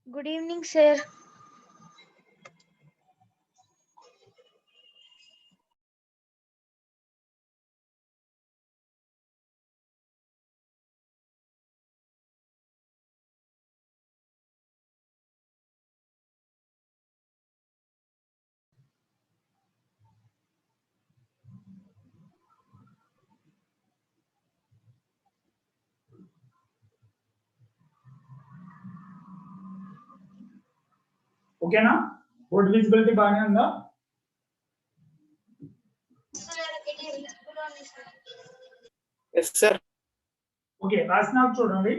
Good evening, sir. ఓకేనా? Board visibility బాగానే ఉందా? Yes, sir. ఓకే, రాసినా చూడండి.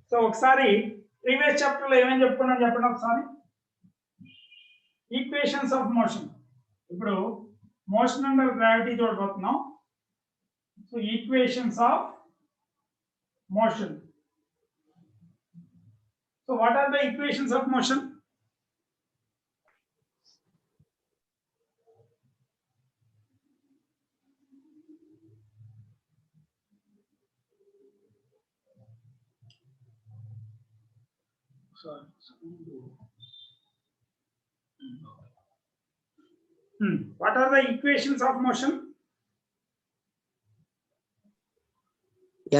సో ఒకసారి ప్రీవియస్ చాప్టర్ లో ఏమేమి చెప్పుకున్నాం చెప్పండి ఒకసారి. Equations of motion. ఇప్పుడు మోషన్ అండర్ గ్రావిటీ చూడబోతున్నాం. So equations of motion. So what are the equations of motion? What are the equations of motion?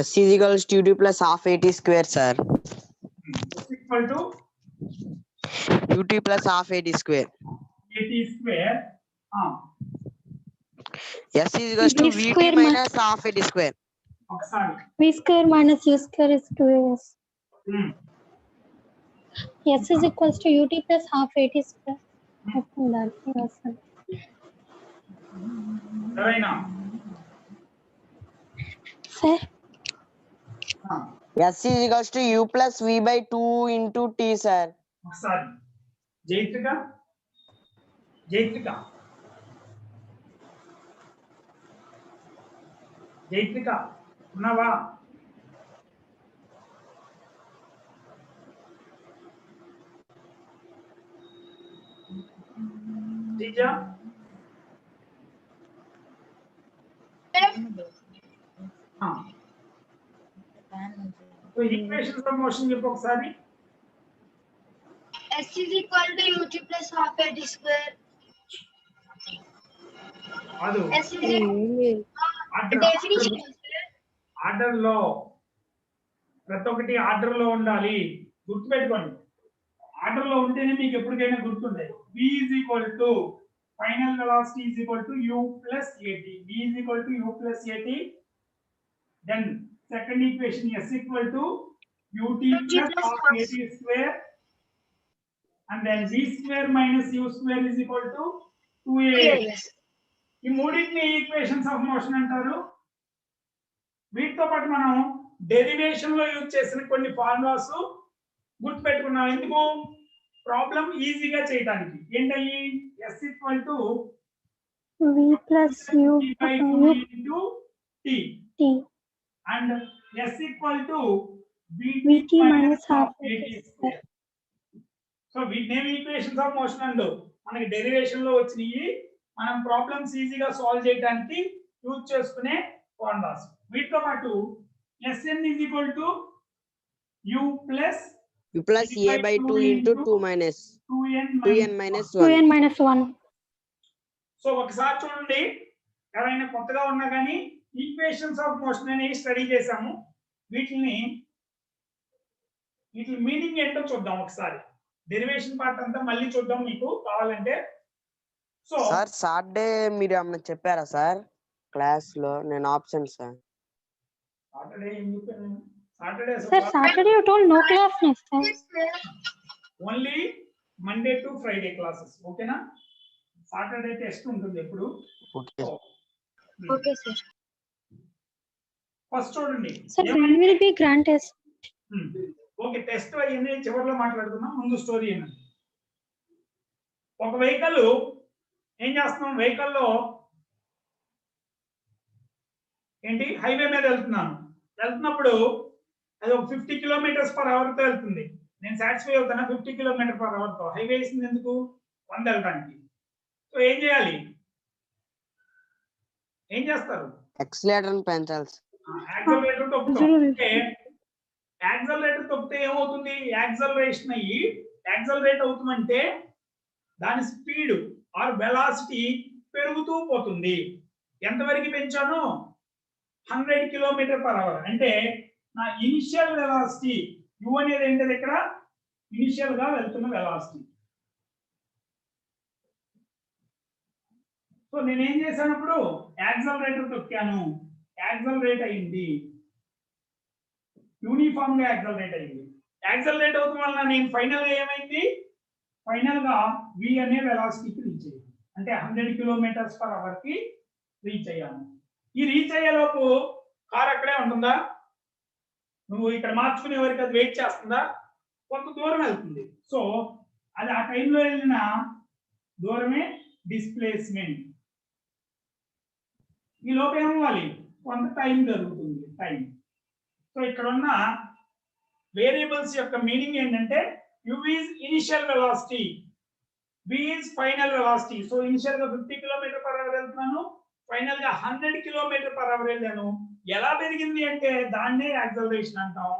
S is equals to UT plus half AT square, sir. Is equal to UT plus half AT square. AT square. S is equals to V VT square minus half AT square. ఒకసారి V square minus U square is 2AS. S is equals to UT plus half AT square. ఎవరైనా Sir, S is equals to U plus V by 2 into T, sir. ఒకసారి జైత్రిక జైత్రిక జైత్రిక ఉన్నావా? Sreeja so equations of motion చెప్పు ఒకసారి. S is equal to UT plus half AT square. అదు S is definition. Order లో ప్రతి ఒక్కటి order లో ఉండాలి, గుర్తుపెట్టుకోండి. ఆర్డర్ లో ఉంటేనే మీకు ఎప్పటికైనా గుర్తుంటాయి. V is equal to final velocity is equal to U plus AT. V is equal to U plus AT. Then second equation S equal to UT plus half AT square. And then V square minus U square is equal to 2AS. ఈ మూడింటిని equations of motion అంటారు. వీటితో పాటు మనం derivation లో use చేసిన కొన్ని formulas గుర్తుపెట్టుకున్నాం. ఎందుకు? ప్రాబ్లం ఈజీగా చేయడానికి. ఏంటయ్యి? S equal to V plus U into T T and S equal to VT minus half AT square. So వీటినేమి ఈక్వేషన్స్ ఆఫ్ మోషన్ అండు. మనకి డెరివేషన్ లో వచ్చినాయి, మనం ప్రాబ్లమ్స్ ఈజీగా సాల్వ్ చేయడానికి యూజ్ చేసుకునే ఫార్ములాస్. వీటితో పాటు Sn is equal to U plus U plus A by 2 into 2 minus 2n minus 2N 1. minus 1. So ఒకసారి చూడండి, ఎవరైనా కొత్తగా ఉన్నా కానీ ఈక్వేషన్స్ ఆఫ్ మోషన్ అనేవి స్టడీ చేసాము. వీటి మీనింగ్ ఏంటో చూద్దాం ఒకసారి. డెరివేషన్ పార్ట్ అంతా మళ్ళీ చూద్దాం మీకు కావాలంటే. సో సార్ సాటర్డే మీరు ఏమన్నా చెప్పారా సార్ క్లాస్ లో? నేను ఆప్షన్ సార్. సాటర్డే ఏం చెప్పాను? Saturday Sir, Saturday you told no class next time. Only Monday to Friday classes. ఓకేనా? సాటర్డే టెస్ట్ ఉంటుంది ఎప్పుడు. ఓకే. Okay, sir. ఫస్ట్ చూడండి. Sir, when will be grand test? Okay, test అయ్యింది, చివరిలో మాట్లాడుకుందాం. ముందు స్టోరీ ఏంటంటే, ఒక వెహికల్ ఏం చేస్తున్నాం, వెహికల్లో ఏంటి హైవే మీద వెళ్తున్నప్పుడు అది ఒక 50 కిలోమీటర్స్ పర్ అవర్ తో వెళ్తుంది. నేను సాటిస్ఫై అవుతానా 50 కిలోమీటర్ పర్ అవర్ తో? హైవే వేసింది ఎందుకు? 100 వెళ్ళడానికి. సో ఏం చేయాలి? ఏం చేస్తారు? ఎక్సిలేటర్ పెంచాలి. యాక్సిలరేటర్ తొక్కుతాం. అంటే యాక్సలరేటర్ తొక్కితే ఏమవుతుంది? యాక్సలరేషన్ అయ్యి యాక్సలరేట్ అవుతుందంటే దాని స్పీడ్ ఆర్ వెలాసిటీ పెరుగుతూ పోతుంది. ఎంతవరకు పెంచాను? 100 km/h. అంటే నా ఇనిషియల్ వెలాసిటీ u అనేది ఏంటది? ఇక్కడ ఇనిషియల్ గా వెళ్తున్న వెలాసిటీ. సో నేనేం చేశాను? ఇప్పుడు యాక్సలరేటర్ తొక్కాను, యాక్సలరేట్ అయింది, యూనిఫామ్ గా యాక్సలరేట్ అయింది. యాక్సలరేట్ అవడం వల్ల నేను ఫైనల్ గా ఏమైంది? ఫైనల్ గా v అనే వెలాసిటీకి రీచ్ అయ్యాను. అంటే 100 km/h కి రీచ్ అయ్యాను. ఈ రీచ్ అయ్యేలోపు కార్ అక్కడే ఉంటుందా? నువ్వు ఇక్కడ మార్చుకునే వరకు అది వెయిట్ చేస్తుందా? కొంత దూరం వెళ్తుంది. సో అది ఆ టైంలో వెళ్ళిన దూరమే డిస్ప్లేస్మెంట్. ఈ లోపు ఏమవ్వాలి? కొంత టైం జరుగుతుంది, టైం. సో ఇక్కడ ఉన్న వేరియబుల్స్ యొక్క మీనింగ్ ఏంటంటే u is initial velocity, v is final velocity. So initial గా 50 km/h వెళ్తున్నాను, ఫైనల్ గా 100 km/h వెళ్ళాను. ఎలా పెరిగింది అంటే దాన్నే యాక్సలరేషన్ అంటాం.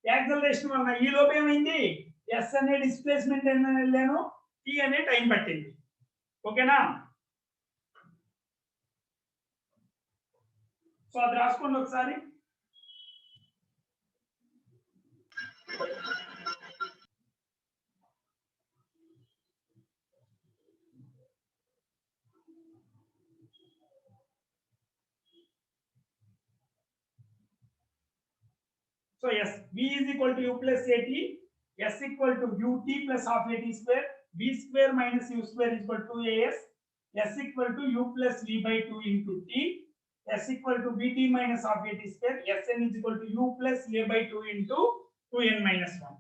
యాక్సలరేషన్ వల్ల ఈ లోపు ఏమైంది? s అనే డిస్ప్లేస్మెంట్ వెళ్ళాను, t అనే టైం పట్టింది. ఓకేనా? సో అది రాసుకోండి ఒకసారి. So yes, v is equal to u plus at, s equal to ut plus half at square, v square minus u square is equal to as, s equal to u plus v by 2 into t, s equal to vt minus half at square, sn is equal to u plus a by 2 into 2n minus 1.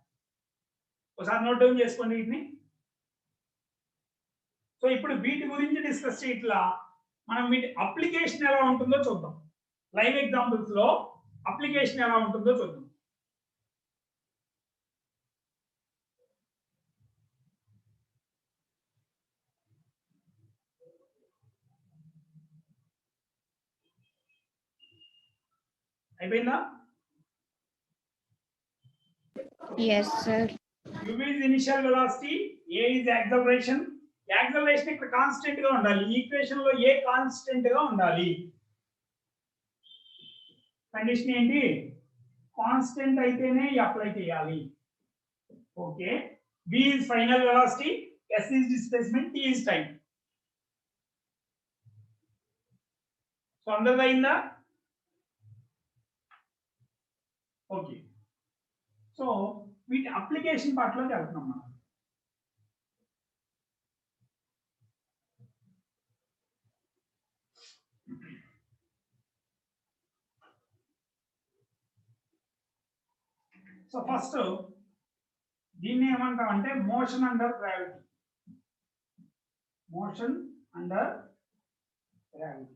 ఒకసారి note down చేసుకోండి వీటిని. So ఇప్పుడు వీటి గురించి discuss చేయట్లా, మనం వీటి application ఎలా ఉంటుందో చూద్దాం. లైవ్ ఎగ్జాంపుల్స్ లో అప్లికేషన్ ఎలా ఉంటుందో చూద్దాం. అయిపోయిందా? Yes, sir. u is initial velocity, a is acceleration. Acceleration ఇక్కడ కాన్స్టెంట్ గా ఉండాలి. ఈ ఈక్వేషన్ లో ఏ కాన్స్టెంట్ గా ఉండాలి. కండిషన్ ఏంటి? కాన్స్టెంట్ అయితేనే అప్లై చేయాలి. Okay. v is final velocity, s is displacement, t is time. So అందరిది అయిందా? ఓకే. సో వీటి అప్లికేషన్ పార్ట్ లోకి వెళ్తున్నాం మనం. సో ఫస్ట్ దీన్ని ఏమంటాం అంటే motion under gravity. Motion under gravity.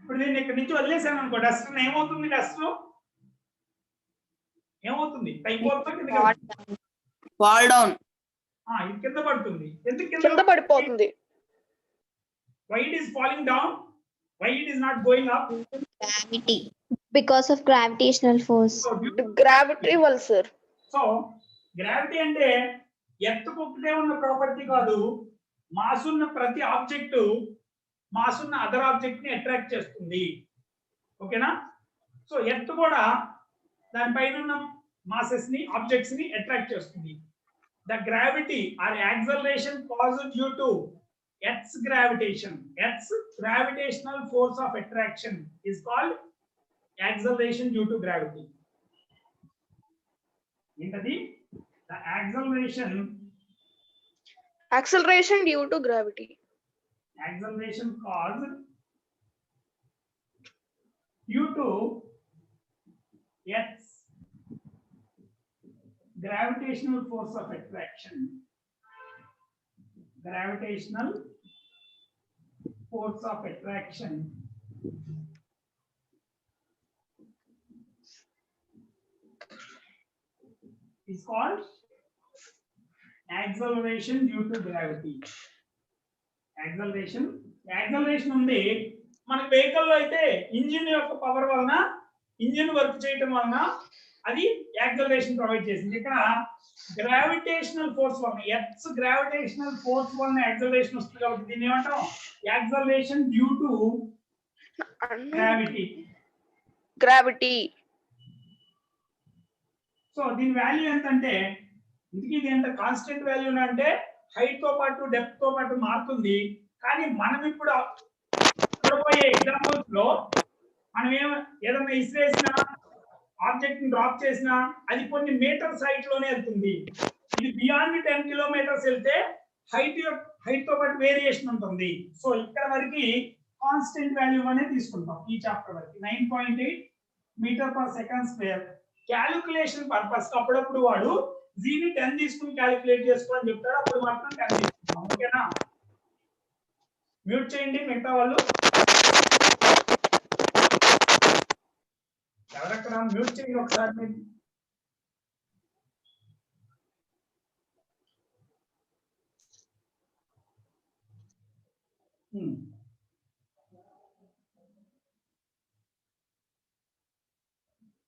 ఇప్పుడు నేను ఇక్కడి నుంచి వదిలేసాను అనుకో, డస్ట్ ఏమవుతుంది? డస్ట్ ఏమవుతుంది? Fall down. ఇది కింద పడుతుంది. ఎందుకు కింద పడిపోతుంది? why it is falling down? Why it is not going up? Gravity. Because of gravitational force. Gravity వల్ల సార్. సో గ్రావిటీ అంటే ఎత్తుకు ఒకటే ఉన్న ప్రాపర్టీ కాదు, మాస్ ఉన్న ప్రతి ఆబ్జెక్ట్ మాస్ ఉన్న అదర్ ఆబ్జెక్ట్ ని అట్రాక్ట్ చేస్తుంది. ఓకేనా? సో ఎత్తు కూడా దానిపైన ఉన్న మాసెస్ ని ఆబ్జెక్ట్స్ ని అట్రాక్ట్ చేస్తుంది. The gravity or acceleration caused due to Earth's gravitation, Earth's gravitational force of attraction is called acceleration due to gravity. ఏంటది? The acceleration due to gravity. Acceleration caused due to Earth's gravitational force of attraction. Gravitational force of attraction is called acceleration due to gravity. Acceleration ఉంది, మనకి vehicle లో అయితే engine యొక్క power వలన engine work చేయటం వలన అది యాక్సలరేషన్ ప్రొవైడ్ చేసింది. ఇక్కడ గ్రావిటేషనల్ ఫోర్స్ వలన ఎర్త్ గ్రావిటేషనల్ ఫోర్స్ వలన యాక్సలరేషన్ వస్తుంది కాబట్టి దీన్ని ఏమంటాం acceleration due to gravity. Gravity. So దీని వాల్యూ ఎంత అంటే ఇది ఎంత కాన్స్టెంట్ వాల్యూ అంటే హైట్ తో పాటు డెప్త్ తో పాటు మారుతుంది. కానీ మనం ఇప్పుడు చూడబోయే ఎగ్జాంపుల్స్ లో మనం ఏదైనా ఇసిరేసినా ఆబ్జెక్ట్ ని డ్రాప్ చేసినా అది కొన్ని మీటర్స్ హైట్ లోనే వెళ్తుంది. ఇది బియాండ్ 10 కిలోమీటర్స్ వెళ్తే హైట్ తో పాటు వేరియేషన్ ఉంటుంది. సో ఇక్కడ వరకు కాన్స్టెంట్ వాల్యూ అనే తీసుకుంటాం ఈ చాప్టర్ వరకు 9.8 meter per second square. Calculation purpose అప్పుడప్పుడు వాడు జీని 10 తీసుకుని క్యాలిక్యులేట్ చేసుకోవాలని చెప్తాడు, అప్పుడు మాత్రం 10 తీసుకుంటాం. ఓకేనా? మ్యూట్ చేయండి మిగతా వాళ్ళు. ఎవరక్కడ మ్యూట్ చేయండి ఒకసారి మీరు.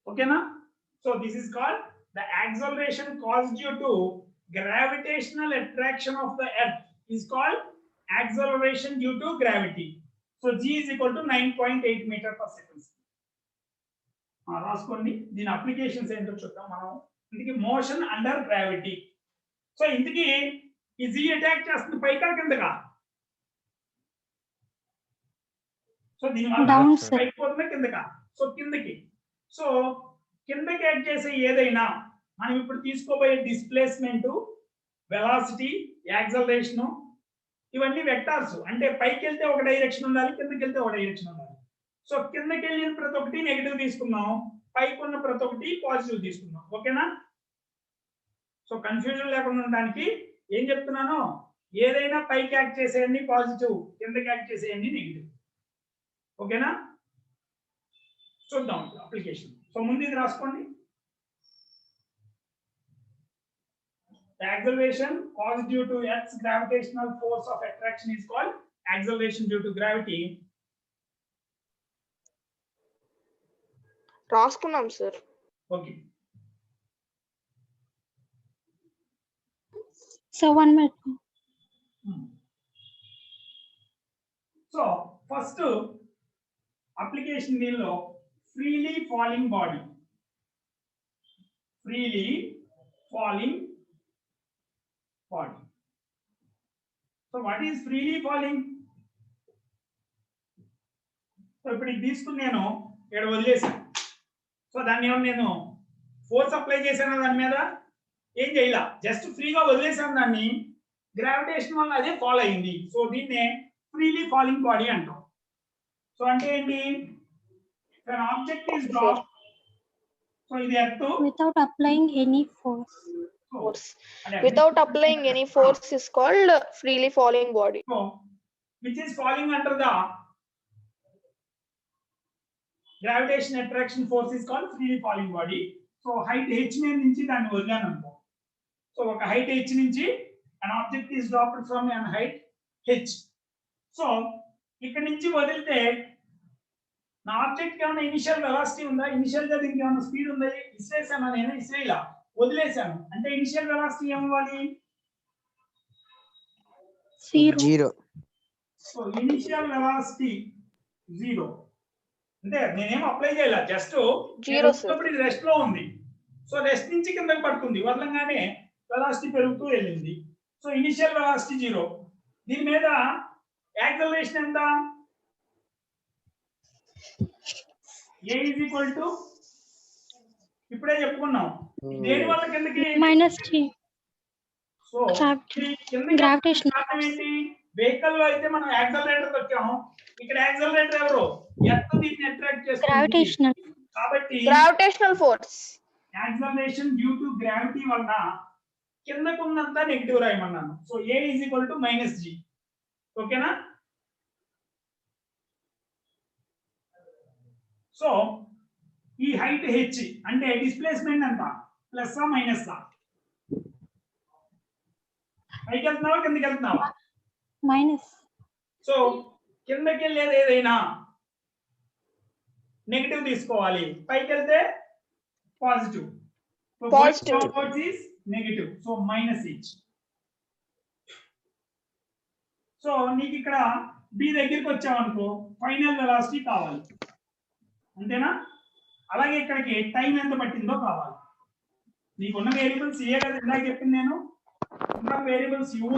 ఓకేనా? So this is called the acceleration caused due to gravitational attraction of the earth is called acceleration due to gravity. So g is equal to 9.8 meter per second. రాసుకోండి. దీని అప్లికేషన్స్ ఏంటో చూద్దాం మనం. ఇందుకి మోషన్ అండర్ గ్రావిటీ. సో ఇందుకి ఈ g attack చేస్తుంది పైకా కిందగా? So దీని వల్ల పైకి పోతుంది కిందగా. సో కిందకి. సో కిందకి యాక్ట్ చేసే ఏదైనా మనం ఇప్పుడు తీసుకోబోయే డిస్ప్లేస్మెంట్, వెలాసిటీ, యాక్సలరేషన్ ఇవన్నీ వెక్టార్స్. అంటే పైకి వెళ్తే ఒక డైరెక్షన్ ఉండాలి, కిందకి వెళ్తే ఒక డైరెక్షన్ ఉండాలి. సో కిందకి వెళ్ళిన ప్రతి ఒక్కటి నెగిటివ్ తీసుకున్నాం, పైకి ఉన్న ప్రతి ఒక్కటి పాజిటివ్ తీసుకున్నాం. ఓకేనా? సో కన్ఫ్యూజన్ లేకుండా ఉండడానికి ఏం చెప్తున్నాను, ఏదైనా పైకి యాక్ట్ చేసేయండి పాజిటివ్, కిందకి యాక్ట్ చేసేయండి నెగిటివ్. ఓకేనా? చూద్దాం అప్లికేషన్. సో ముందు ఇది రాసుకోండి. The acceleration caused due to Earth's gravitational force of attraction is called acceleration due to gravity. రాసుకున్నాం sir. Okay. So 1 minute. So first application దీనిలో freely falling body. Freely falling body. So what is freely falling? So ఇప్పుడు ఇది తీసుకుని నేను ఇక్కడ వదిలేసాను. So దాన్ని ఏమన్నా నేను ఫోర్స్ అప్లై చేశాను దాని మీద? ఏం చేయాల, జస్ట్ ఫ్రీగా వదిలేసాను దాన్ని. గ్రావిటేషన్ వల్ల అదే ఫాల్ అయింది. సో దీన్నే ఫ్రీలీ ఫాలింగ్ బాడీ అంటాం. సో అంటే ఏంటి, an object is dropped. So ఇది earth Without applying any force. Without applying any force is called freely falling body. So which is falling under the gravitation attraction force is called freely falling body. So height h మీద నుంచి దాన్ని వదిలాను అనుకో. So ఒక height h నుంచి an object is dropped from an height h. So ఇక్కడ నుంచి వదిలితే నా ఆబ్జెక్ట్ ఏమైనా ఇనిషియల్ వెలాసిటీ ఉందా, ఇనిషియల్ గా దీనికి ఏమైనా స్పీడ్ ఉందా? ఇసిరేసాను, నేను ఇసిరేలా వదిలేసాను అంటే ఇనిషియల్ వెలాసిటీ ఏమవ్వాలి? 0. So initial velocity 0. అంటే నేనేం అప్లై చేయాల, జస్ట్ ఇది రెస్ట్ లో ఉంది. సో రెస్ట్ నుంచి కిందకి పడుతుంది, వదలంగానే వెలాసిటీ పెరుగుతూ వెళ్ళింది. So initial velocity 0. దీని మీద యాక్సలరేషన్ ఎంత? a is equal to ఇప్పుడే చెప్పుకున్నాం దేని వల్ల కిందకి -g. So Gravitational. ఏంటి, వెహికల్ లో అయితే మనం యాక్సలరేటర్ వచ్చాము, ఇక్కడ యాక్సలరేటర్ ఎవరు? ఎర్త్ దీన్ని అట్రాక్ట్ చేస్తుంది. Gravitational. కాబట్టి Gravitational force. Acceleration due to gravity వలన కిందకు ఉన్నంత నెగిటివ్ రాయమన్నాను. So a is equal to -g. ఓకేనా? సో ఈ హైట్ h అంటే డిస్ప్లేస్మెంట్ ఎంత, ప్లస్ ఆ మైనస్ ఆ? పైకి వెళ్తున్నావా కిందకి వెళ్తున్నావా? Minus. సో కిందకి వెళ్ళేది ఏదైనా నెగటివ్ తీసుకోవాలి, పైకి వెళ్తే positive. Positive. Is negative, so minus each. So నీకు ఇక్కడ బి దగ్గరికి వచ్చావనుకో ఫైనల్ వెలాసిటీ కావాలి, అంతేనా? అలాగే ఇక్కడికి టైం ఎంత పట్టిందో కావాలి. నీకున్న వేరియబుల్స్ ఏ కదా ఇందాక చెప్పింది నేను, ఉన్న వేరియబుల్స్ యూ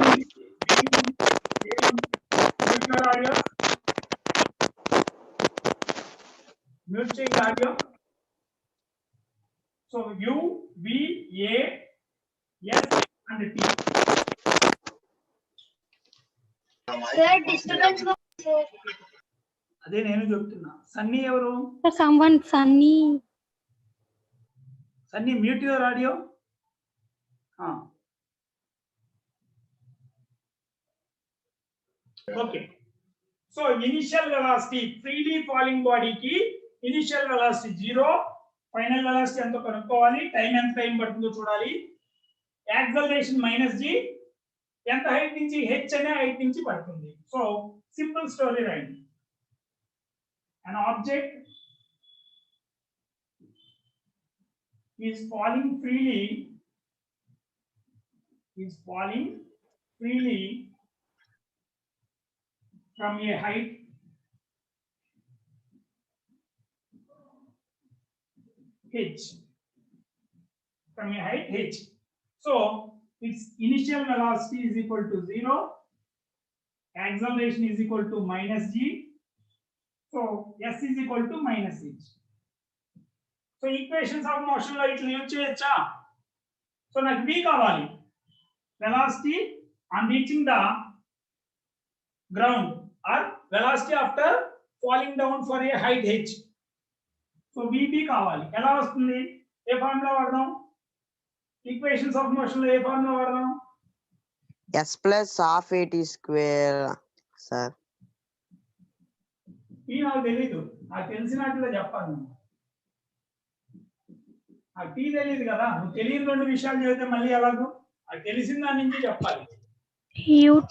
ఆడియో మ్యూట్ చేయండి audio. So u v a s and t. Sir disturbance అదే నేను చెప్తున్నా. సన్నీ ఎవరు? someone sunny Sunny mute your audio. Okay. So initial velocity freely falling బాడీకి ఇనిషియల్ వెలాసిటీ 0, ఫైనల్ వెలాసిటీ ఎంతో కనుక్కోవాలి, ఎంత time పడుతుందో చూడాలి. యాక్సలరేషన్ -g, ఎంత హైట్ నుంచి, h అనే హైట్ నుంచి పడుతుంది. సో సింపుల్ స్టోరీ రాయండి. an object is falling freely from a height h, so its initial velocity is equal to 0, acceleration is equal to -g, so s is equal to -h. So equations of motion లో ఇట్లా use చేయొచ్చా? So నాకు v కావాలి, velocity on reaching the ground or velocity after falling down for a height h. So vb కావాలి. ఎలా వస్తుంది? ఏ formula వాడదాం? ఈక్వేషన్స్ ఆఫ్ మోషన్ లో ఏ ఫార్ములా వాడదాం? s plus half at square sir. ఈ నాకు తెలీదు, నాకు తెలిసినట్లు చెప్పాలి. నాకు టీ తెలియదు కదా, నువ్వు తెలియని 2 విషయాలు చెబితే మళ్ళీ ఎలాగో? అది తెలిసిన దాని నుంచి చెప్పాలి. ut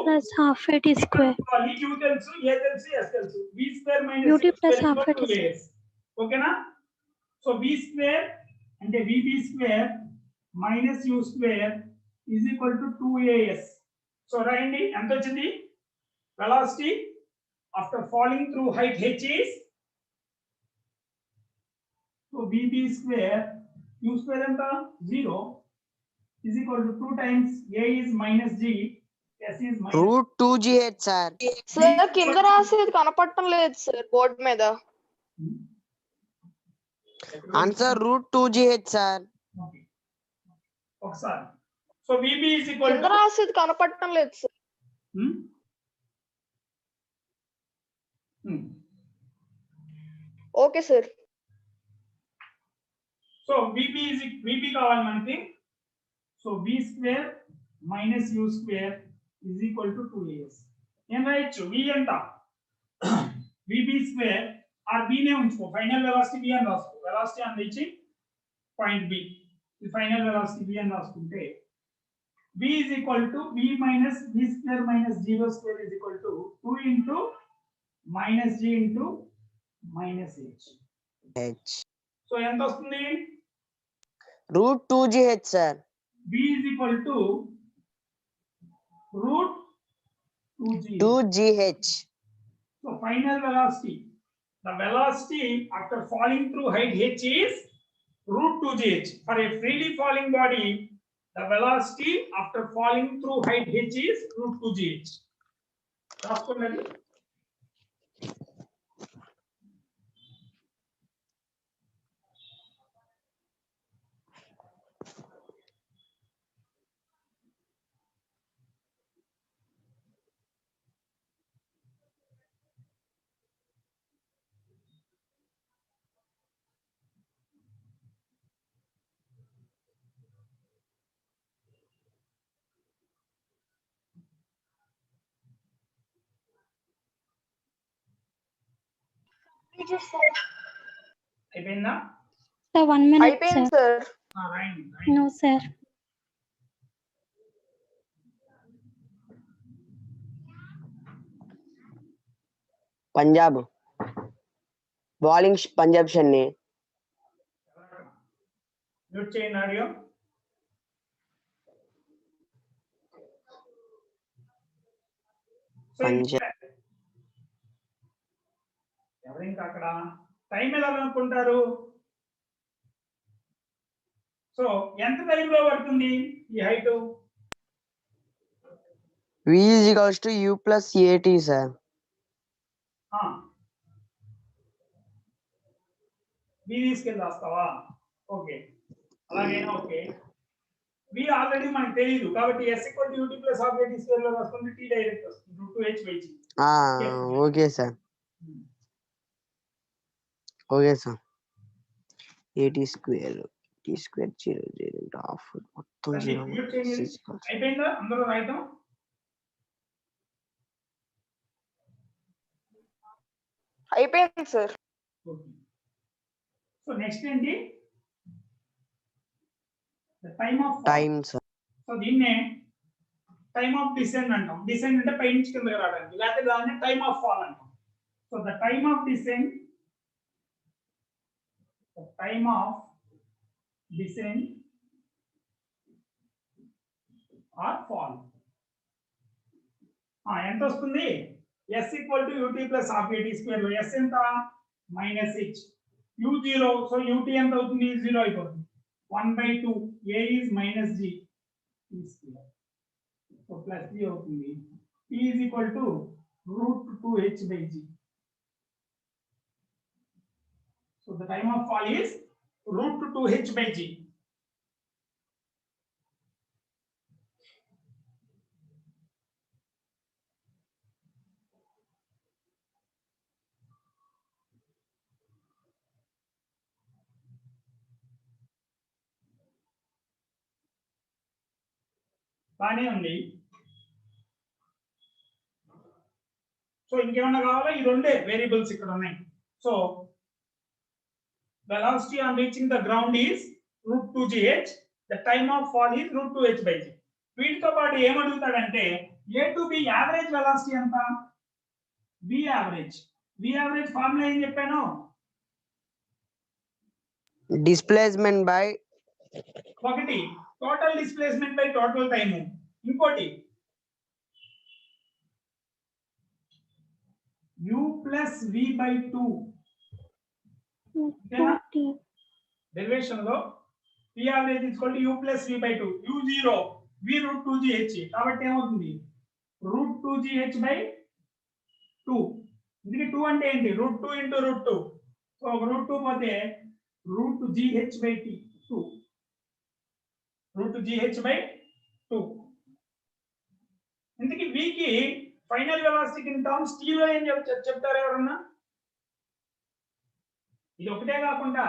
plus half at square q తెలుసు, a తెలుసు, s తెలుసు. v square minus ut plus half at square. ఓకేనా? సో v స్క్వేర్ అంటే vb square minus u square is equal to 2as. So రాయండి, ఎంత వచ్చింది? Velocity after falling through height h is, so vb square u square anta 0 is equal to 2 times a is minus g, s is minus √2gh sir. Sir కింద రాసేది కనపడటం లేదు sir board మీద. Answer √2gh sir. Okay. ఒకసారి. So vb is equal కింద to రాసేది కనపడటం లేదు sir. Okay sir. So vb కావాలి మనకి. So v square minus u square is equal to 2as. ఏం రాయొచ్చు? v ఎంత? vb స్క్వేర్ ఆర్ b నే ఉంచుకో, ఫైనల్ వెలాసిటీ v అని రాసుకో. వెలాసిటీ అని ఇచ్చి పాయింట్ b, ఈ ఫైనల్ వెలాసిటీ v అని రాసుకుంటే v is equal to v minus v square minus 0 square is equal to 2 into minus g into minus h. So ఎంత వస్తుంది? √2gh sir. v is equal to √2gh. So final velocity, the velocity after falling through height h is √2gh. For a freely falling body, the velocity after falling through height h is √2gh. రాసుకోండి. అయిపోయిందా? Sir, 1 minute, అయిపోయింది sir. Sir. రాయండి. No, sir. Punjab. Bowling Punjab షన్ని. Mute చేయండి audio. ఎవరు ఇంకా అక్కడ time ఎలా అనుకుంటారు? సో ఎంత టైంలో పడుతుంది ఈ height? V is U plus AT sir. B తీసుకెళ్ళి రాస్తావా? ఓకే, అలాగైనా ఓకే. బి ఆల్రెడీ మనకు తెలియదు కాబట్టి S = UT plus half AT square లో రాసుకుంటే T డైరెక్ట్ వస్తుంది √2H/G. Okay sir. Okay sir. AT square T square 0 ½ మొత్తం 0. అయిపోయిందా? అందరూ రాయటం అయిపోయింది సార్. సో నెక్స్ట్ ఏంటి? Time of sir. సో దీన్నే టైమ్ ఆఫ్ డిసెండ్ అంటాం. డిసెండ్ అంటే పై నుంచి కిందకి రావడానికి, లేకపోతే దాన్ని టైమ్ ఆఫ్ ఫాల్ అంటాం. So the time of descend or fall ఎంత వస్తుంది? S = UT plus half AT square లో S ఎంత? -H. U0, సో UT ఎంత అవుతుంది? 0 అయిపోతుంది. 1/2 A is -G T square. So plus G అవుతుంది. T is equal to √2H/G. So the time of fall is √2H/G. బానే ఉంది. So ఇంకేమన్నా కావాలా? ఈ రెండే వేరియబుల్స్ ఇక్కడ ఉన్నాయి. So velocity on reaching the ground is √2gh. the time of fall is √2h/g. వీటితో పాటు ఏమడుగుతాడంటే A to B average velocity ఎంత? V యావరేజ్ ఫార్ములా ఏం చెప్పాను? డిస్ప్లేస్మెంట్ బై ఒకటి total displacement by total time, ఇంకోటి U plus V/2. డెరివేషన్ లో P average U plus V/2. U0 V√2gh. కాబట్టి ఏమవుతుంది? √2gh/2. ఇది 2 అంటే ఏంటి? √2 × √2. సో ఒక √2 పోతే √gh/2. √gh/2. ఇందుకే V కి final velocity in terms T లో ఏం చెప్తారు ఎవరన్నా? ఇది ఒకటే కాకుండా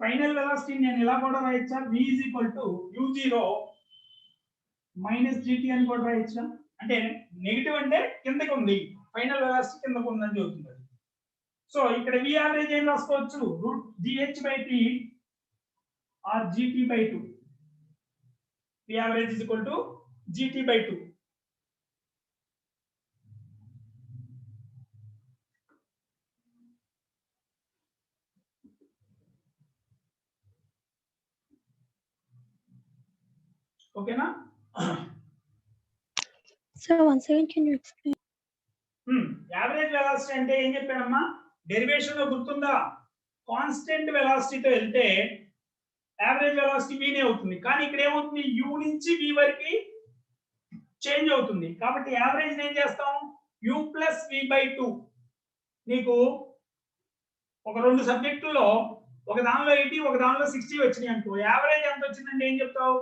ఫైనల్ వెలాసిటీ నేను ఇలా కూడా రాయొచ్చా? V = U0 - GT అని కూడా రాయొచ్చా? అంటే నెగటివ్ అంటే కిందకి ఉంది, ఫైనల్ వెలాసిటీ కిందకు ఉందని చెబుతుంది. సో ఇక్కడ V యావరేజ్ ఏం రాసుకోవచ్చు? √gh/T or GT/2. V average is equal to GT/2. Okay na? Sir, once again, can you explain? Average velocity అంటే ఏం చెప్పానమ్మా? డెరివేషన్ లో గుర్తుందా? కాన్స్టెంట్ వెలాసిటీతో వెళ్తే యావరేజ్ వెలాసిటీ V నే అవుతుంది. కానీ ఇక్కడ ఏమవుతుంది? U నుంచి V వరకు చేంజ్ అవుతుంది. కాబట్టి యావరేజ్ ఏం చేస్తాం? U plus V/2. నీకు ఒక రెండు సబ్జెక్టుల్లో ఒక దానిలో 80 ఒక దానిలో 60 వచ్చినాయి అనుకో, యావరేజ్ ఎంత వచ్చిందంటే ఏం చెప్తావు?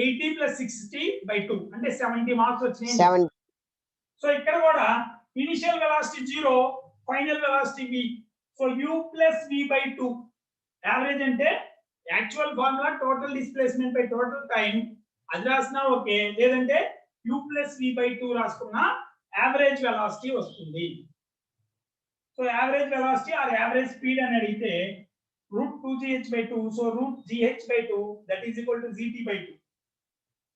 80 + 60/2 అంటే 70 మార్క్స్ వచ్చినాయి. సో ఇక్కడ కూడా initial velocity 0, final velocity V. So U plus V/2. Average అంటే actual formula total displacement by total time, అది రాసినా ఓకే, లేదంటే U plus V/2 రాసుకున్నా యావరేజ్ వెలాసిటీ వస్తుంది. So average velocity or average speed అని అడిగితే √2gh/2. So √gh/2 that is equal to GT/2.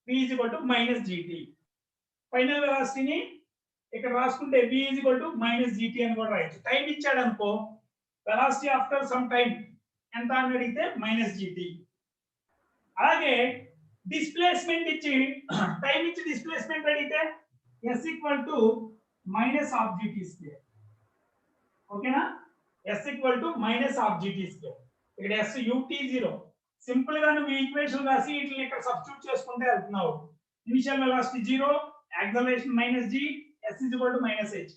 V is equal to -GT. Final వెలాసిటీని ఇక్కడ రాసుకుంటే V is equal to -GT అని కూడా రాయొచ్చు. టైం ఇచ్చాడు అనుకో, వెలాసిటీ ఆఫ్టర్ సమ్ టైం ఎంత అని అడిగితే మైనస్ జిటి. అలాగే డిస్ప్లేస్మెంట్ ఇచ్చి టైం ఇచ్చి డిస్ప్లేస్మెంట్ అడిగితే S equal to minus half GT square. ఓకేనా, S equal to minus half GT square. ఇక్కడ ఎస్ యూటీ 0. సింపుల్ గా నువ్వు ఈక్వేషన్ రాసి వీటిని ఇక్కడ సబ్స్టిట్యూట్ చేసుకుంటే వెళ్తున్నావు. Initial velocity 0, acceleration minus G, S is equal to minus H.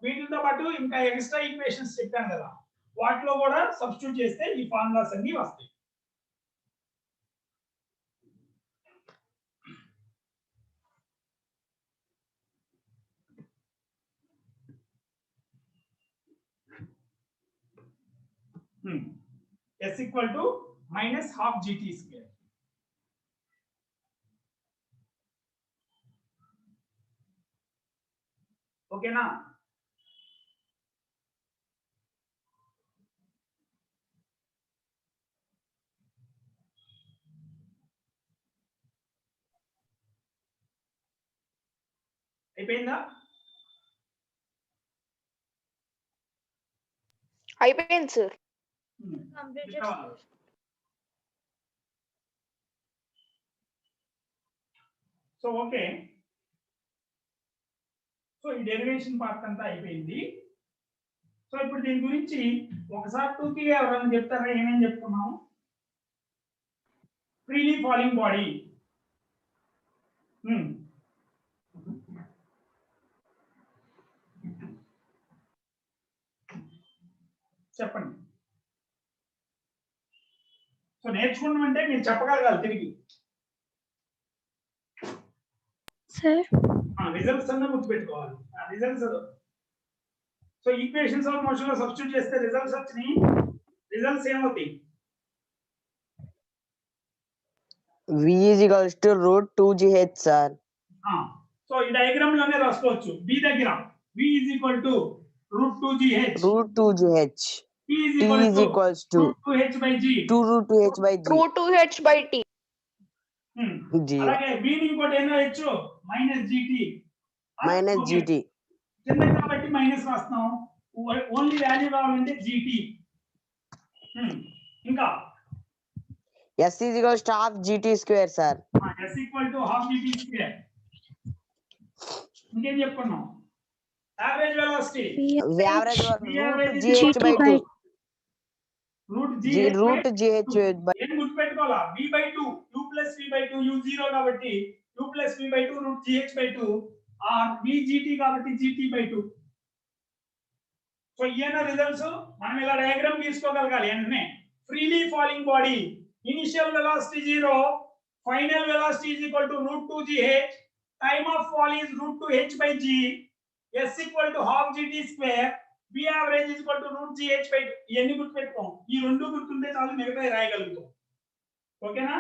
వీటితో పాటు ఇంకా ఎక్స్ట్రా ఈక్వేషన్స్ చెప్పాను కదా, వాటిలో కూడా సబ్స్టిట్యూట్ చేస్తే ఈ ఫార్ములాస్ అన్ని వస్తాయి. S equal to minus half GT square. ఓకేనా? అయిపోయిందా? అయిపోయింది సార్. సో ఓకే, సో ఈ డెరివేషన్ పార్ట్ అంతా అయిపోయింది. సో ఇప్పుడు దీని గురించి ఒకసారి టూకి ఎవరైనా చెప్తారా? ఏమేమి చెప్తున్నాము? ఫ్రీలీ ఫాలింగ్ బాడీ, చెప్పండి. సో నేర్చుకున్నాం అంటే మీరు చెప్పగలగాలి తిరిగి. సార్ రిజల్ట్స్ అన్న గుర్తుపెట్టుకోవాలి. Results so equations of motion లో సబ్స్టిట్యూట్ చేస్తే రిజల్ట్స్ వచ్చినాయి. రిజల్ట్స్ ఏమవుతాయి? V is equals to root 2GH sir. So ఈ డయాగ్రామ్ లోనే రాసుకోవచ్చు. B దగ్గర V is equal to root 2GH. Root 2GH. T is equals to root 2H by G. 2 root 2H by G. Root 2H by T. G. అలాగే B ని ఇంకోటి ఏమో H minus GT. Minus GT. కింద కాబట్టి minus రాస్తున్నాం. Only value కావాలంటే GT. ఇంకా S is equals to half GT square sir. S equal to half GT square. ఇంకేం చెప్పుకున్నాం? Average velocity Average root GH by 2. Root root GH by ఏం గుర్తుపెట్టుకోవాలా? V by 2, U plus V by 2, U 0 కాబట్టి U plus V by 2 root GH by 2 or V GT కాబట్టి GT by 2. So ఈయన results మనం ఇలా diagram తీసుకోగలగాలి. అంటే freely falling body, initial velocity 0, final velocity is equal to root 2GH, time of fall is root 2H by G, S equal to half GT square, B average is equal to root GH by 2. ఇవన్నీ గుర్తుపెట్టుకోం. ఈ రెండు గుర్తుంటే చాలు, మిగతా రాయగలుగుతాం. ఓకేనా?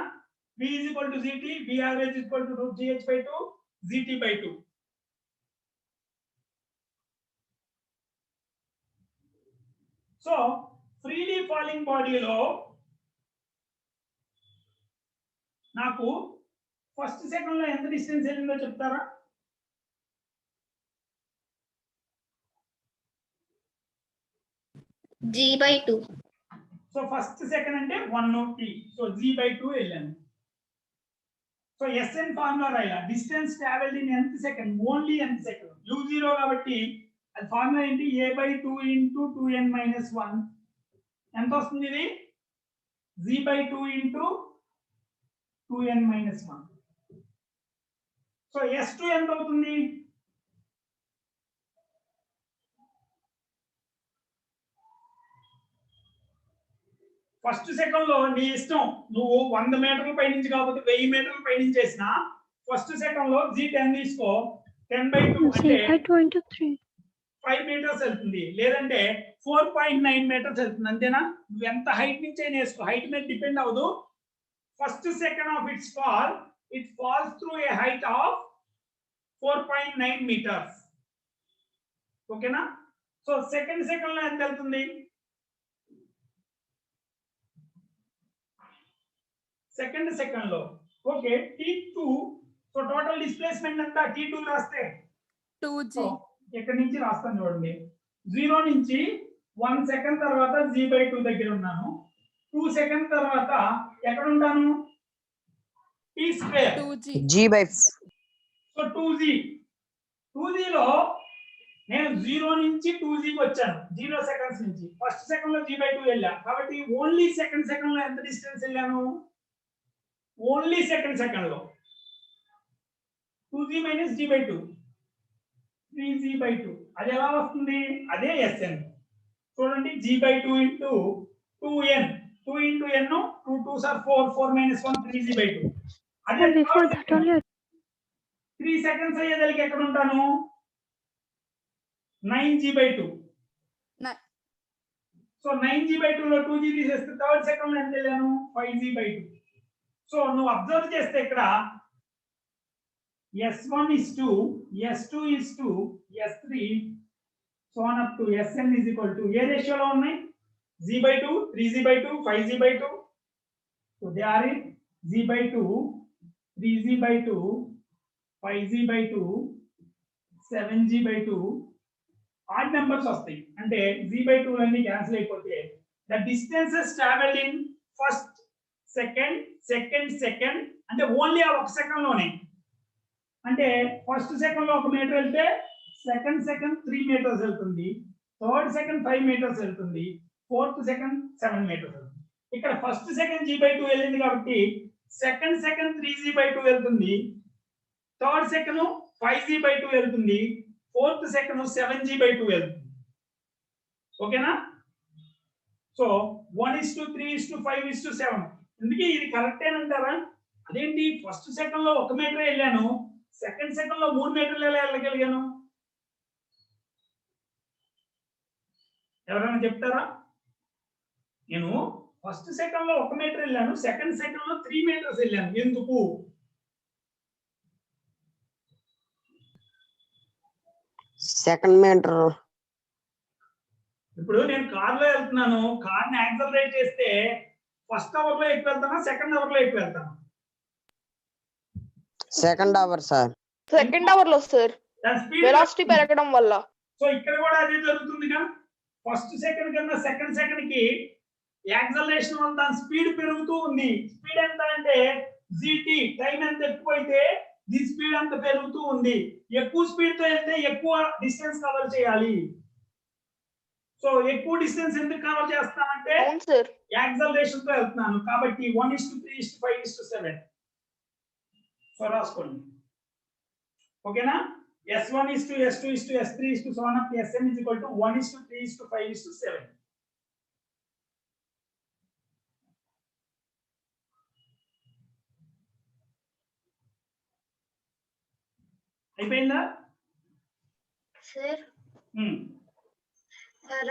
B is equal to GT, B average is equal to root GH by 2, GT by 2. So freely falling బాడీలో నాకు first second లో ఎంత డిస్టెన్స్ వెళ్ళిందో చెప్తారా? G by 2. So first second అంటే 1 t. సో G by 2 వెళ్ళాను. సో SN ఫార్ములా రాయాలి. Distance travelled in ఎంత సెకండ్, ఓన్లీ ఎంత సెకండ్. U0 కాబట్టి అది ఫార్ములా ఏంటి? A by 2 into 2n minus 1. ఎంత వస్తుంది ఇది? G by 2 into 2n minus 1. So S2 ఎంత అవుతుంది? ఫస్ట్ సెకండ్ లో నీ ఇష్టం, నువ్వు 100 మీటర్ల పై నుంచి కాకపోతే 1000 మీటర్ల పై నుంచి చేసినా ఫస్ట్ సెకండ్ లో G10 తీసుకో. 10 by 2 అంటే 5 మీటర్స్ వెళ్తుంది, లేదంటే 4.9 మీటర్స్ వెళ్తుంది. అంతేనా? నువ్వు ఎంత హైట్ నుంచి అయినా వేసుకో, హైట్ మీద డిపెండ్ అవ్వదు. First second of its fall, it falls through a height of 4.9 meters. ఓకేనా? సో సెకండ్ సెకండ్ లో ఎంత వెళ్తుంది? సెకండ్ సెకండ్ లో okay T2. So total displacement అంతా T2 రాస్తే 2G. ఇక్కడ నుంచి రాస్తాను చూడండి. 0 నుంచి 1 సెకండ్ తర్వాత g/2 దగ్గర ఉన్నాను. 2 సెకండ్ తర్వాత ఎక్కడ ఉంటాను? t square. 2G. G/4. So 2g లో నేను 0 నుంచి 2g కి వచ్చాను. 0 సెకండ్స్ నుంచి ఫస్ట్ సెకండ్ లో g/2 వెళ్ళా. కాబట్టి ఓన్లీ సెకండ్ లో ఎంత డిస్టెన్స్ వెళ్ళాను? ఓన్లీ సెకండ్ లో 2g - g/2 3g/2. అది ఎలా వస్తుంది? అదే Sn. చూడండి, g/2 into 2n. 2 into n 2 2s are 4, 4 - 1 3g/2. అదే Before that only 3 సెకండ్స్ అయ్యేదానికి ఎక్కడ ఉంటాను? 9g/2. సో 9g/2 లో 2g తీసేస్తే థర్డ్ సెకండ్ లో ఎంత వెళ్ళాను? 5g/2. సో నువ్వు అబ్జర్వ్ చేస్తే ఇక్కడ S1 is to S2 is to S3 so on up to Sn is equal to ఏ రేషియోలో ఉన్నాయి? g/2, 3g/2, 5g/2. so they are in g/2, 3g/2, 5g/2, 7g/2. Odd numbers వస్తాయి. అంటే g/2 అన్ని cancel అయిపోతే the distances traveled in first second అంటే only ఆ ఒక second లోనే. అంటే ఫస్ట్ సెకండ్ లో 1 మీటర్ వెళ్తే సెకండ్ 3 మీటర్స్ వెళ్తుంది, థర్డ్ సెకండ్ 5 మీటర్స్ వెళ్తుంది, ఫోర్త్ సెకండ్ 7 మీటర్స్ వెళ్తుంది. ఇక్కడ ఫస్ట్ సెకండ్ g/2 వెళ్ళింది కాబట్టి సెకండ్ 3g/2 వెళ్తుంది, థర్డ్ సెకండ్ 5g/2 వెళ్తుంది, ఫోర్త్ సెకండ్ 7g/2 వెళ్తుంది. ఓకేనా? సో 1:3:5:7. ఎందుకు ఇది కరెక్ట్ అంటారా? అదేంటి ఫస్ట్ సెకండ్ లో 1 మీటర్ వెళ్ళాను, సెకండ్ సెకండ్ లో 3 మీటర్లు ఎలా వెళ్ళగలిగాను? ఎవరైనా చెప్తారా? నేను ఫస్ట్ సెకండ్ లో 1 మీటర్ వెళ్ళాను, సెకండ్ సెకండ్ లో 3 మీటర్స్ వెళ్ళాను. ఎందుకు? Second meter. ఇప్పుడు నేను కార్ లో వెళ్తున్నాను, కార్ ని యాక్సలరేట్ చేస్తే ఫస్ట్ అవర్ లో ఎక్కువ వెళ్తానా, సెకండ్ అవర్ లో ఎక్కువ వెళ్తానా? Second hour sir. Second hour లో సార్ వెలాసిటీ పెరగడం వల్ల. సో ఇక్కడ కూడా అదే జరుగుతుందిగా. ఫస్ట్ సెకండ్ కన్నా సెకండ్ సెకండ్ కి యాక్సలరేషన్ వల్ల దాని స్పీడ్ పెరుగుతూ ఉంది. స్పీడ్ ఎంత అంటే gt, టైం ఎంత ఎక్కువైతే దీని స్పీడ్ అంత పెరుగుతూ ఉంది. ఎక్కువ స్పీడ్ తో వెళ్తే ఎక్కువ డిస్టెన్స్ కవర్ చేయాలి. సో ఎక్కువ డిస్టెన్స్ ఎందుకు కవర్ చేస్తానంటే అవును సార్, యాక్సలరేషన్ తో వెళ్తున్నాను కాబట్టి 1:3:5:7. సో రాసుకోండి. ఓకేనా? S1 is to S2 is to S3 is to so on up to Sn is equal to 1:3:5:7. అయిపోయిందా? Sir, Hmm.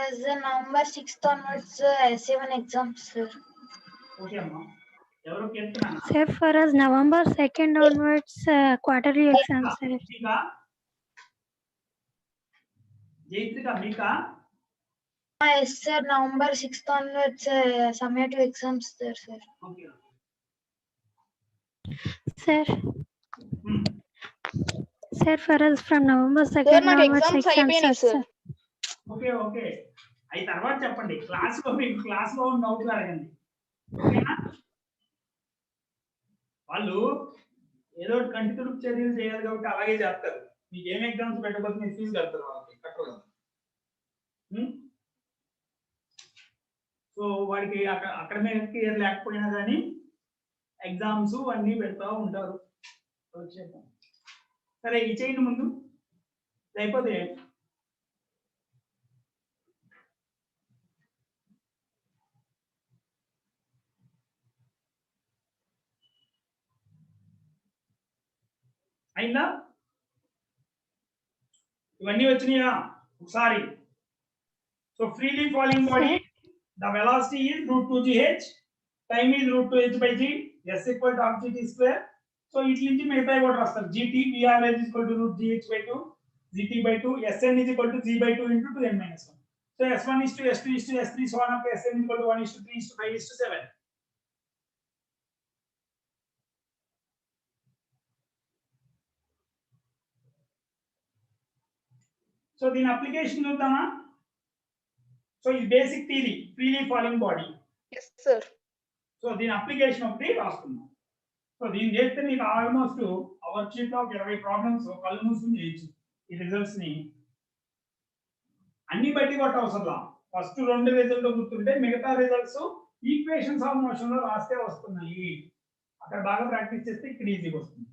as the November 6th onwards, S7 exams, sir. Okay అమ్మా. ఎవరు చెప్తున్నాను? sir for us November 2nd onwards quarterly exams, sir. మీకా? జైత్రిక మీకా? Yes, sir. November 6th onwards, summative exams, sir. Okay. Sir, Hmm. sir for us from November sir 2nd నాకు onwards exams exams, అయిపోయినాయి sir. Sir. Okay okay. అయి తర్వాత చెప్పండి. Class లో మీకు క్లాస్ లో ఉన్న డౌట్లు అడగండి. ఓకేనా? వాళ్ళు ఏదో ఒకటి కంటి తుడుపు చర్యలు చేయాలి కాబట్టి అలాగే చేస్తారు. మీకు ఏం ఎగ్జామ్స్ పెట్టకపోతే మీరు ఫీజు కడతారు వాళ్ళకి, కట్టరు కదా. సో వాడికి అకాడమిక్ ఇయర్ లేకపోయినా కానీ ఎగ్జామ్స్ అన్నీ పెడతా ఉంటారు. సరే ఇది చేయండి ముందు, లేకపోతే అయిందా? ఇవన్నీ వచ్చినాయా ఒకసారి? So freely falling body, the velocity is √2gh, time is √2h/g, s equal to half gt square. So ఇట్ల నుంచి మిగతా కూడా రాస్తారు. gt v average is equal to √gh/2, gt/2, sn is equal to g/2 into 2n-1. So s1 is to s2 is to s3 so on up to sn is equal to 1:3:5:7. So దీని application చూద్దామా? So ఇది basic theory, freely falling body. Yes, sir. So దీని application ఒకటి రాస్తున్నాం. So దీన్ని చేస్తే మీకు almost work sheet లో 20 ప్రాబ్లమ్స్ కళ్ళు మూసుకుని చేయొచ్చు. ఈ రిజల్ట్స్ ని అన్ని బట్టి కొట్ట అవసరం. ఫస్ట్ 2 రిజల్ట్ గుర్తుంటే మిగతా రిజల్ట్స్ ఈక్వేషన్స్ ఆఫ్ మోషన్ లో రాస్తే వస్తున్నాయి. అక్కడ బాగా ప్రాక్టీస్ చేస్తే ఇక్కడ ఈజీగా వస్తుంది.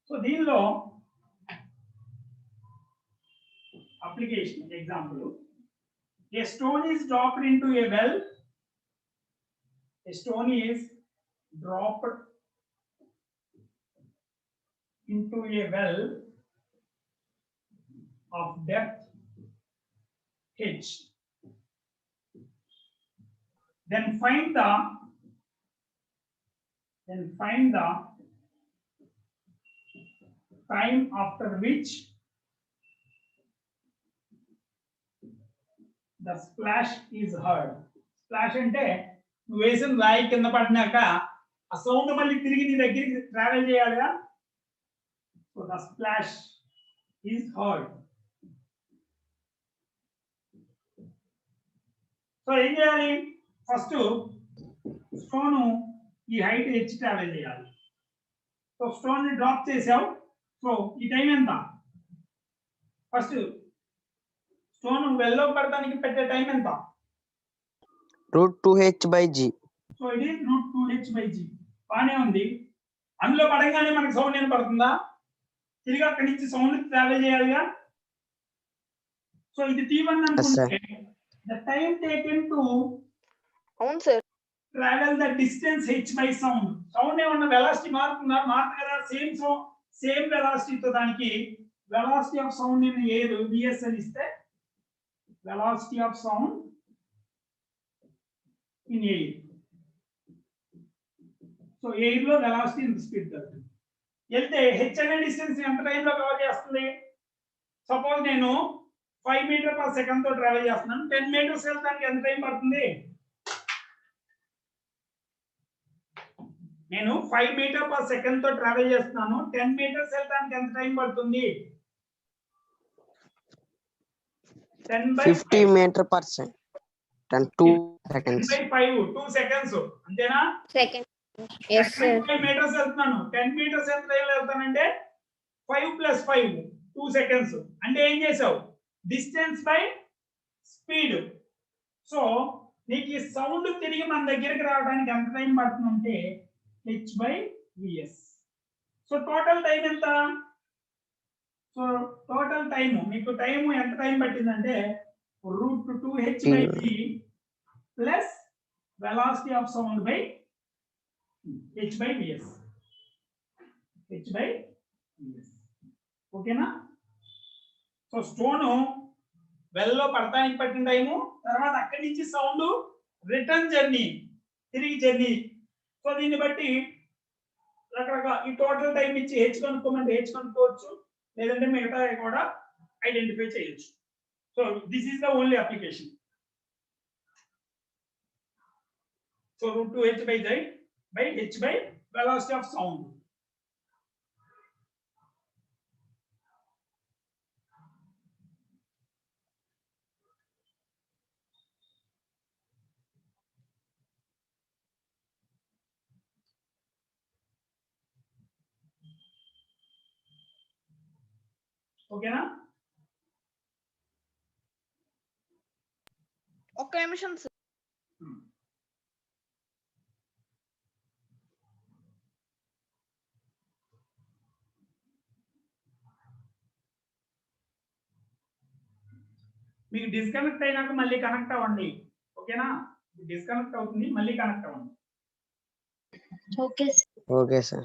సో దీనిలో application example, A stone is dropped into A well. A stone is dropped into a well of depth h. Then find the time after which the splash is heard. Splash ante నువ్వు వేసిన రాయి కింద పడినాక ఆ sound మళ్ళీ తిరిగి నీ దగ్గరికి travel చేయాలిగా. So the splash is heard. So ఏం చేయాలి, ఫస్ట్ స్టోన్ ఈ హైట్ హెచ్ ట్రావెల్ చేయాలి. సో స్టోన్ ని డ్రాప్ చేసావు. సో ఈ టైం ఎంత, ఫస్ట్ స్టోన్ వెల్లో పడడానికి పెట్టే టైం ఎంత, √2h/g. సో ఇది √2h/g. బానే ఉంది. అందులో పడగానే మనకి సౌండ్ ఏం పడుతుందా, తిరిగి అక్కడి నుంచి సౌండ్ ట్రావెల్ చేయాలిగా. సో ఇది t1 అనుకుంటే the time taken to అవును sir. travel the distance h by sound. Sound ఏమన్నా వెలాసిటీ మారుతుందా, మారుతుంది కదా. సేమ్ వెలాసిటీ తో దానికి velocity of sound in air vs అని ఇస్తే velocity of sound in air. So air లో వెలాసిటీ ఇంత స్పీడ్ తగ్గుతుంది. వెళ్తే h అనే డిస్టెన్స్ ఎంత టైం లో కవర్ చేస్తుంది. సపోజ్ నేను 5 మీటర్ పర్ సెకండ్ తో ట్రావెల్ చేస్తున్నాను. 10 మీటర్స్ వెళ్ళడానికి ఎంత టైం పడుతుంది. నేను 5 మీటర్ పర్ సెకండ్ తో ట్రావెల్ చేస్తున్నాను. 10 మీటర్స్ వెళ్ళడానికి ఎంత టైం పడుతుంది. 50 meter per second. 2 seconds. 2 seconds అంతేనా. Second. Yes, sir. 5 మీటర్స్ వెళ్తున్నాను. 10 మీటర్స్ ఎంత టైం వెళ్తానంటే 5 + 5 2 సెకండ్స్. అంటే ఏం చేసావు, డిస్టెన్స్ బై స్పీడ్. సో నీకు ఈ సౌండ్ తిరిగి మన దగ్గరికి రావడానికి ఎంత టైం పడుతుందంటే h/vs. సో టోటల్ టైం ఎంత, సో టోటల్ టైం మీకు టైం ఎంత టైం పట్టిందంటే √2h/g plus velocity of sound by h/vs. ఓకేనా. సో స్టోన్ వెల్లో పడటానికి పట్టిన టైము, తర్వాత అక్కడి నుంచి సౌండ్ రిటర్న్ జర్నీ, తిరిగి జర్నీ. సో దీన్ని బట్టి రకరకాల ఈ టోటల్ టైం ఇచ్చి హెచ్ కనుక్కోమంటే హెచ్ కనుక్కోవచ్చు, లేదంటే మిగతా కూడా ఐడెంటిఫై చేయొచ్చు. So this is the only application. So √2h/g by h by velocity of sound. Okay na? ఒక్క నిమిషం సార్. మీకు డిస్కనెక్ట్ అయినాక మళ్ళీ కనెక్ట్ అవ్వండి. ఓకేనా, డిస్కనెక్ట్ అవుతుంది, మళ్ళీ కనెక్ట్ అవ్వండి. Okay. Okay sir.